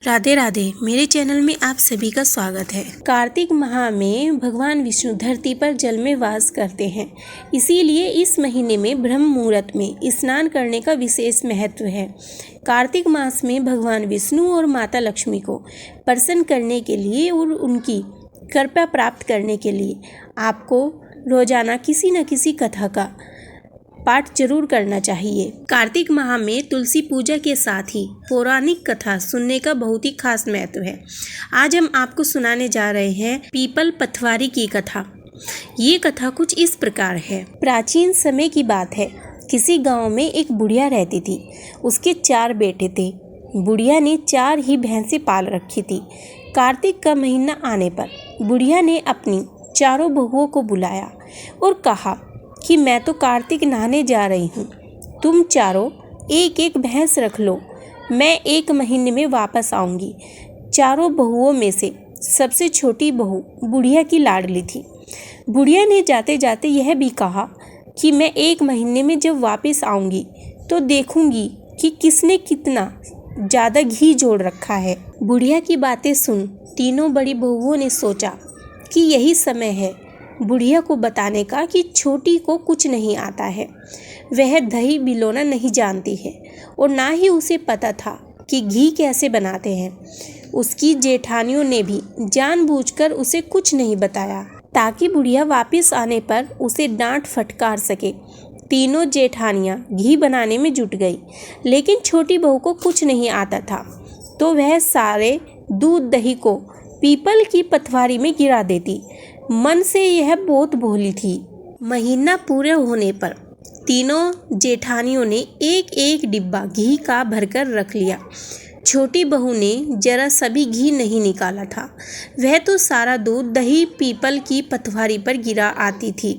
राधे राधे। मेरे चैनल में आप सभी का स्वागत है। कार्तिक माह में भगवान विष्णु धरती पर जल में वास करते हैं, इसीलिए इस महीने में ब्रह्म मुहूर्त में स्नान करने का विशेष महत्व है। कार्तिक मास में भगवान विष्णु और माता लक्ष्मी को प्रसन्न करने के लिए और उनकी कृपा प्राप्त करने के लिए आपको रोजाना किसी न किसी कथा का पाठ जरूर करना चाहिए। कार्तिक माह में तुलसी पूजा के साथ ही पौराणिक कथा सुनने का बहुत ही खास महत्व है। आज हम आपको सुनाने जा रहे हैं पीपल पथवारी की कथा। ये कथा कुछ इस प्रकार है। प्राचीन समय की बात है। किसी गांव में एक बुढ़िया रहती थी। उसके 4 बेटे थे। बुढ़िया ने 4 ही भैंसें पाल रखी थी। कार्तिक का महीना आने पर बुढ़िया ने अपनी 4 बहुओं को बुलाया और कहा कि मैं तो कार्तिक नहाने जा रही हूँ, तुम चारों एक एक भैंस रख लो, मैं 1 महीने में वापस आऊँगी। 4 बहुओं में से सबसे छोटी बहू बुढ़िया की लाडली थी। बुढ़िया ने जाते जाते यह भी कहा कि मैं 1 महीने में जब वापस आऊँगी तो देखूँगी कि किसने कितना ज़्यादा घी जोड़ रखा है। बुढ़िया की बातें सुन तीनों बड़ी बहुओं ने सोचा कि यही समय है बुढ़िया को बताने का कि छोटी को कुछ नहीं आता है। वह दही बिलोना नहीं जानती है और ना ही उसे पता था कि घी कैसे बनाते हैं। उसकी जेठानियों ने भी जानबूझकर उसे कुछ नहीं बताया ताकि बुढ़िया वापस आने पर उसे डांट फटकार सके। तीनों जेठानियां घी बनाने में जुट गई, लेकिन छोटी बहू को कुछ नहीं आता था, तो वह सारे दूध दही को पीपल की पथवारी में गिरा देती। मन से यह बहुत भोली थी। महीना पूरे होने पर तीनों जेठानियों ने एक एक डिब्बा घी का भरकर रख लिया। छोटी बहू ने जरा सभी घी नहीं निकाला था। वह तो सारा दूध दही पीपल की पथवारी पर गिरा आती थी।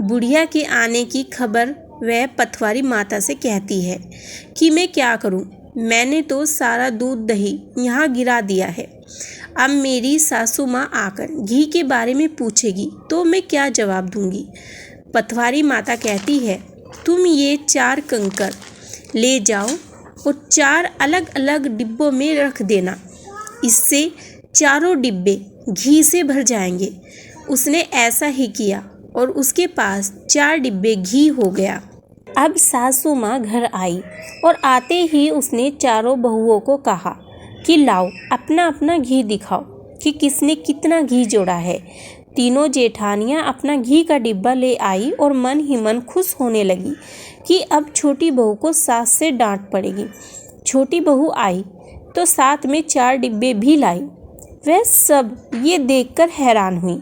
बुढ़िया के आने की खबर वह पथवारी माता से कहती है कि मैं क्या करूं, मैंने तो सारा दूध दही यहाँ गिरा दिया है। अब मेरी सासू माँ आकर घी के बारे में पूछेगी तो मैं क्या जवाब दूंगी। पथवारी माता कहती है, तुम ये 4 कंकर ले जाओ और 4 अलग अलग डिब्बों में रख देना, इससे चारों डिब्बे घी से भर जाएंगे। उसने ऐसा ही किया और उसके पास 4 डिब्बे घी हो गया। अब सासू माँ घर आई और आते ही उसने चारों बहुओं को कहा कि लाओ अपना अपना घी दिखाओ कि किसने कितना घी जोड़ा है। तीनों जेठानियां अपना घी का डिब्बा ले आई और मन ही मन खुश होने लगी कि अब छोटी बहू को सास से डांट पड़ेगी। छोटी बहू आई तो साथ में 4 डिब्बे भी लाई। वह सब ये देखकर हैरान हुई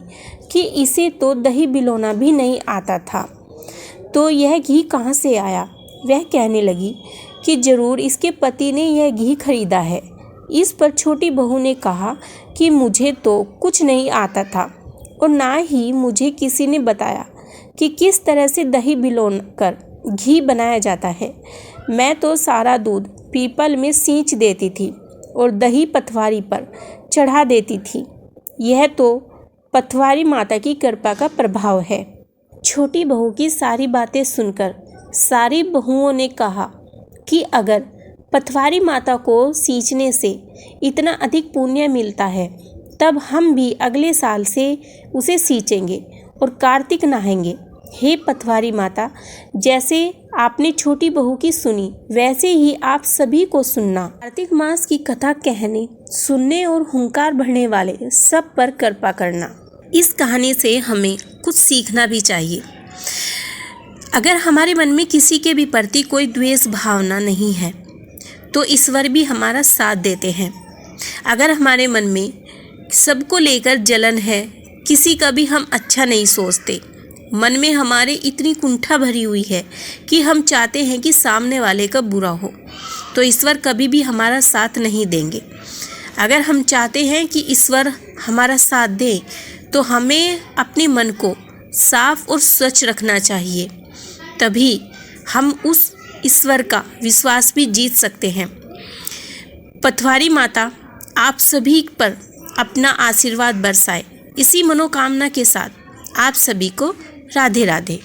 कि इसे तो दही बिलोना भी नहीं आता था, तो यह घी कहाँ से आया। वह कहने लगी कि जरूर इसके पति ने यह घी खरीदा है। इस पर छोटी बहू ने कहा कि मुझे तो कुछ नहीं आता था और ना ही मुझे किसी ने बताया कि किस तरह से दही बिलोकर घी बनाया जाता है। मैं तो सारा दूध पीपल में सींच देती थी और दही पथवारी पर चढ़ा देती थी। यह तो पथवारी माता की कृपा का प्रभाव है। छोटी बहू की सारी बातें सुनकर सारी बहुओं ने कहा कि अगर पथवारी माता को सींचने से इतना अधिक पुण्य मिलता है, तब हम भी अगले साल से उसे सींचेंगे और कार्तिक नहाएंगे। हे पथवारी माता, जैसे आपने छोटी बहू की सुनी, वैसे ही आप सभी को सुनना। कार्तिक मास की कथा कहने, सुनने और हुंकार भरने वाले सब पर कृपा करना। इस कहानी से हमें कुछ सीखना भी चाहिए। अगर हमारे मन में किसी के भी प्रति कोई द्वेष भावना नहीं है तो ईश्वर भी हमारा साथ देते हैं। अगर हमारे मन में सबको लेकर जलन है, किसी का भी हम अच्छा नहीं सोचते, मन में हमारे इतनी कुंठा भरी हुई है कि हम चाहते हैं कि सामने वाले का बुरा हो, तो ईश्वर कभी भी हमारा साथ नहीं देंगे। अगर हम चाहते हैं कि ईश्वर हमारा साथ दे तो हमें अपने मन को साफ और स्वच्छ रखना चाहिए, तभी हम उस ईश्वर का विश्वास भी जीत सकते हैं। पथवारी माता आप सभी पर अपना आशीर्वाद बरसाए। इसी मनोकामना के साथ आप सभी को राधे राधे।